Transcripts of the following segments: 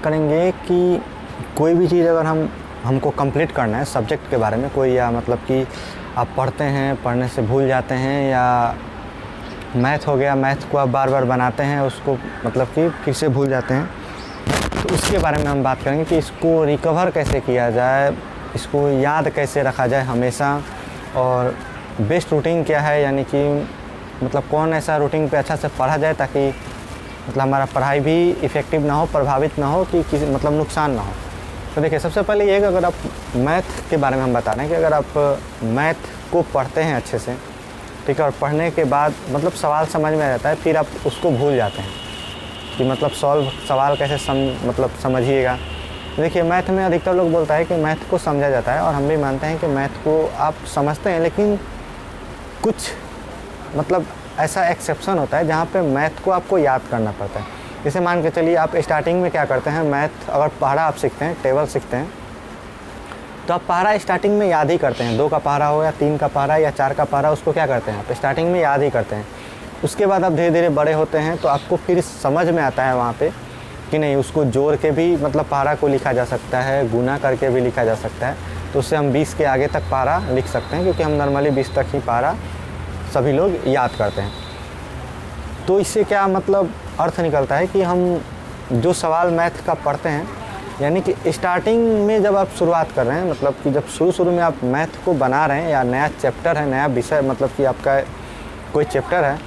करेंगे कि कोई भी चीज़ अगर हमको कंप्लीट करना है सब्जेक्ट के बारे में कोई, या मतलब कि आप पढ़ते हैं, पढ़ने से भूल जाते हैं, या मैथ हो गया, मैथ को आप बार बार बनाते हैं, उसको मतलब कि फिर से भूल जाते हैं, तो उसके बारे में हम बात करेंगे कि इसको रिकवर कैसे किया जाए, इसको याद कैसे रखा जाए हमेशा, और बेस्ट रूटीन क्या है, यानी कि मतलब कौन ऐसा रूटीन पे अच्छा से पढ़ा जाए ताकि मतलब हमारा पढ़ाई भी इफ़ेक्टिव ना हो, प्रभावित ना हो, कि किसी मतलब नुकसान ना हो। तो देखिए, सबसे पहले ये कि अगर आप मैथ के बारे में हम बता रहे हैं कि अगर आप मैथ को पढ़ते हैं अच्छे से, ठीक है, और पढ़ने के बाद मतलब सवाल समझ में आ जाता है, फिर आप उसको भूल जाते हैं कि मतलब सवाल कैसे समझिएगा। देखिए, मैथ में अधिकतर लोग बोलता है कि मैथ को समझा जाता है, और हम भी मानते हैं कि मैथ को आप समझते हैं, लेकिन कुछ मतलब ऐसा एक्सेप्शन होता है जहाँ पे मैथ को आपको याद करना पड़ता है। जैसे मान के चलिए, आप स्टार्टिंग में क्या करते हैं, मैथ अगर पहाड़ा आप सीखते हैं, टेबल सीखते हैं, तो आप पहाड़ा स्टार्टिंग में याद ही करते हैं। 2 का पहाड़ा हो या 3 का पहाड़ा या 4 का पहाड़ा, उसको क्या करते हैं आप स्टार्टिंग में याद ही करते हैं। उसके बाद आप धीरे धीरे बड़े होते हैं तो आपको फिर समझ में आता है वहाँ पे कि नहीं, उसको जोड़ के भी मतलब पहाड़ा को लिखा जा सकता है, गुना करके भी लिखा जा सकता है, तो उससे हम 20 के आगे तक पहाड़ा लिख सकते हैं, क्योंकि हम नॉर्मली 20 तक ही पहाड़ा सभी लोग याद करते हैं। तो इससे क्या मतलब अर्थ निकलता है कि हम जो सवाल मैथ का पढ़ते हैं, यानी कि स्टार्टिंग में जब आप शुरुआत कर रहे हैं, मतलब कि जब शुरू में आप मैथ को बना रहे हैं, या नया चैप्टर है, नया विषय, मतलब कि आपका कोई चैप्टर है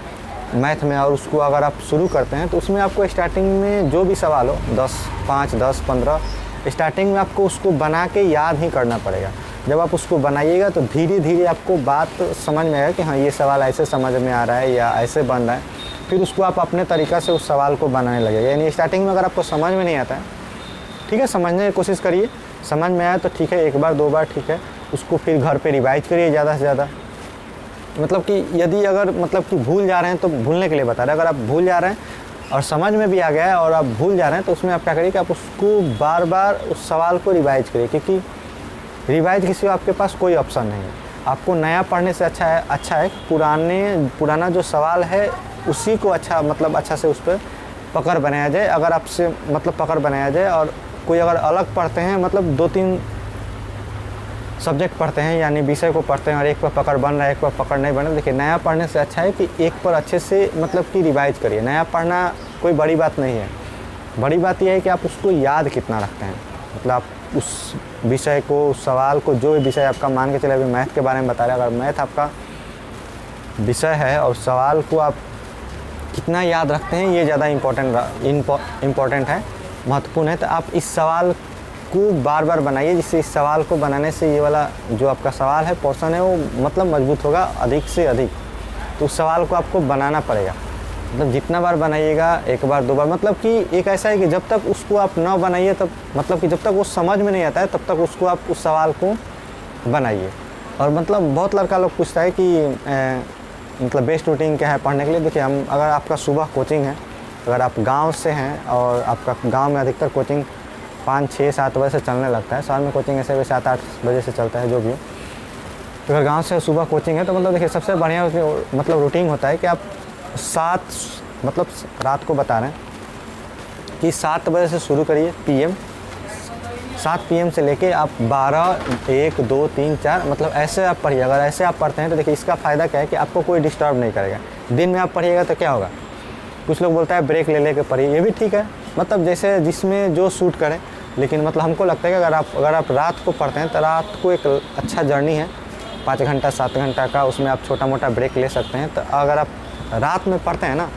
मैथ में, और उसको अगर आप शुरू करते हैं, तो उसमें आपको स्टार्टिंग में जो भी सवाल हो, 5, 10, 15, स्टार्टिंग में आपको उसको बना के याद ही करना पड़ेगा। जब आप उसको बनाइएगा तो धीरे धीरे आपको बात समझ में आएगा कि हाँ, ये सवाल ऐसे समझ में आ रहा है या ऐसे बन रहा है, फिर उसको आप अपने तरीक़ा से उस सवाल को बनाने लगेगा। यानी स्टार्टिंग में अगर आपको समझ में नहीं आता है, ठीक है, समझने की कोशिश करिए, समझ में आया तो ठीक है, 1 बार 2 बार ठीक है, उसको फिर घर पे रिवाइज करिए ज़्यादा से ज़्यादा। मतलब कि यदि अगर मतलब कि भूल जा रहे हैं तो भूलने के लिए बता रहे हैं, अगर आप भूल जा रहे हैं और समझ में भी आ गया है और आप भूल जा रहे हैं, तो उसमें आप क्या करिए कि आप उसको बार बार उस सवाल को रिवाइज करिए, क्योंकि रिवाइज के सिवा आपके पास कोई ऑप्शन नहीं है। आपको नया पढ़ने से अच्छा है पुराना जो सवाल है उसी को अच्छा से उस पर पकड़ बनाया जाए। अगर आपसे मतलब पकड़ बनाया जाए, और कोई अगर अलग पढ़ते हैं, मतलब 2-3 सब्जेक्ट पढ़ते हैं, यानी विषय को पढ़ते हैं, और एक पर पकड़ बन रहा है, एक पर पकड़ नहीं बन रहा है, देखिए नया पढ़ने से अच्छा है कि एक पर अच्छे से मतलब कि रिवाइज करिए। नया पढ़ना कोई बड़ी बात नहीं है, बड़ी बात यह है कि आप उसको याद कितना रखते हैं। मतलब आप उस विषय को, उस सवाल को, जो भी विषय आपका, मान के चले अभी मैथ के बारे में बता रहे हैं, अगर मैथ आपका विषय है और सवाल को आप कितना याद रखते हैं, ये ज़्यादा इम्पोर्टेंट है, महत्वपूर्ण है। तो आप इस सवाल को बार बार बनाइए, जिससे इस सवाल को बनाने से ये वाला जो आपका सवाल है, पोर्शन है, वो मतलब मजबूत होगा अधिक से अधिक। तो उस सवाल को आपको बनाना पड़ेगा, मतलब जितना बार बनाइएगा, 1 बार 2 बार, मतलब कि एक ऐसा है कि जब तक उसको आप ना बनाइए, तब मतलब कि जब तक वो समझ में नहीं आता है, तब तक उसको आप उस सवाल को बनाइए। और मतलब बहुत लड़का लोग पूछता है कि मतलब बेस्ट रूटीन क्या है पढ़ने के लिए। देखिए, अगर आपका सुबह कोचिंग है, अगर आप गांव से हैं और आपका गांव में अधिकतर कोचिंग 5, 6, 7 बजे से चलने लगता है, शहर में कोचिंग ऐसे 7, 8 बजे से चलता है, जो भी हो। तो अगर गांव से सुबह कोचिंग है, तो मतलब देखिए सबसे बढ़िया मतलब रूटीन होता है कि आप 7 मतलब रात को बता रहे हैं कि 7 बजे से शुरू करिए PM, 7 PM से लेके आप 12, 1, 2, 3, 4 मतलब ऐसे आप पढ़िए। अगर ऐसे आप पढ़ते हैं तो देखिए इसका फ़ायदा क्या है कि आपको कोई डिस्टर्ब नहीं करेगा। दिन में आप पढ़िएगा तो क्या होगा, कुछ लोग बोलता है ब्रेक ले लेके पढ़िए, ये भी ठीक है, मतलब जैसे जिसमें जो सूट करे। लेकिन मतलब हमको लगता है कि अगर आप रात को पढ़ते हैं तो रात को एक अच्छा जर्नी है, 5 घंटा 7 घंटा का, उसमें आप छोटा मोटा ब्रेक ले सकते हैं। तो अगर आप रात में पढ़ते हैं ना,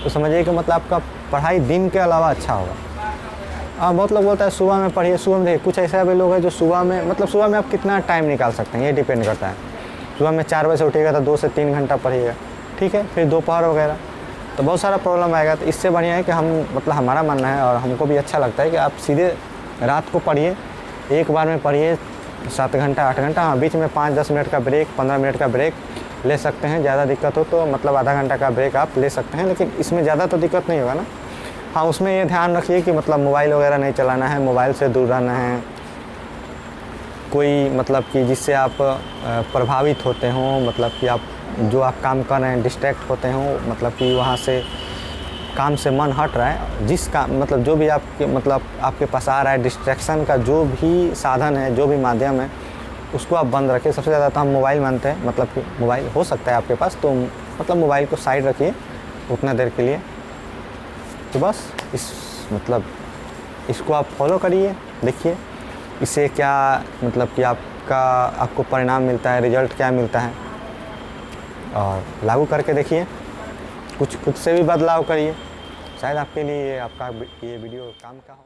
तो समझिए कि मतलब आपका पढ़ाई दिन के अलावा अच्छा होगा। बहुत लोग बोलता है सुबह में पढ़िए। सुबह में देखिए कुछ ऐसा भी लोग हैं जो सुबह में आप कितना टाइम निकाल सकते हैं, ये डिपेंड करता है। सुबह में 4 बजे से उठिएगा तो 2 से 3 घंटा पढ़िएगा, ठीक है, फिर दोपहर वगैरह, तो बहुत सारा प्रॉब्लम आएगा। तो इससे बढ़िया है कि हम मतलब हमारा मानना है और हमको भी अच्छा लगता है कि आप सीधे रात को पढ़िए, एक बार में पढ़िए 7 घंटा 8 घंटा। हाँ, बीच में 5-10 मिनट का ब्रेक, 15 मिनट का ब्रेक ले सकते हैं। ज़्यादा दिक्कत हो तो मतलब आधा घंटा का ब्रेक आप ले सकते हैं, लेकिन इसमें ज़्यादा तो दिक्कत नहीं होगा ना। हाँ, उसमें ये ध्यान रखिए कि मतलब मोबाइल वगैरह नहीं चलाना है, मोबाइल से दूर रहना है, कोई मतलब कि जिससे आप प्रभावित होते हों, मतलब कि आप जो आप काम कर रहे हैं डिस्ट्रैक्ट होते हों, मतलब कि वहाँ से काम से मन हट रहा है, जिस काम मतलब जो भी आपके मतलब आपके पास आ रहा है, डिस्ट्रैक्शन का जो भी साधन है, जो भी माध्यम है, उसको आप बंद रखिए। सबसे ज़्यादा तो हम मोबाइल मानते हैं, मतलब कि मोबाइल हो सकता है आपके पास, तो मतलब मोबाइल को साइड रखिए उतना देर के लिए। तो बस इसको आप फॉलो करिए, देखिए इससे क्या मतलब कि आपको परिणाम मिलता है, रिजल्ट क्या मिलता है, और लागू करके देखिए। कुछ खुद से भी बदलाव करिए, शायद आपके लिए आपका ये वीडियो काम का हो।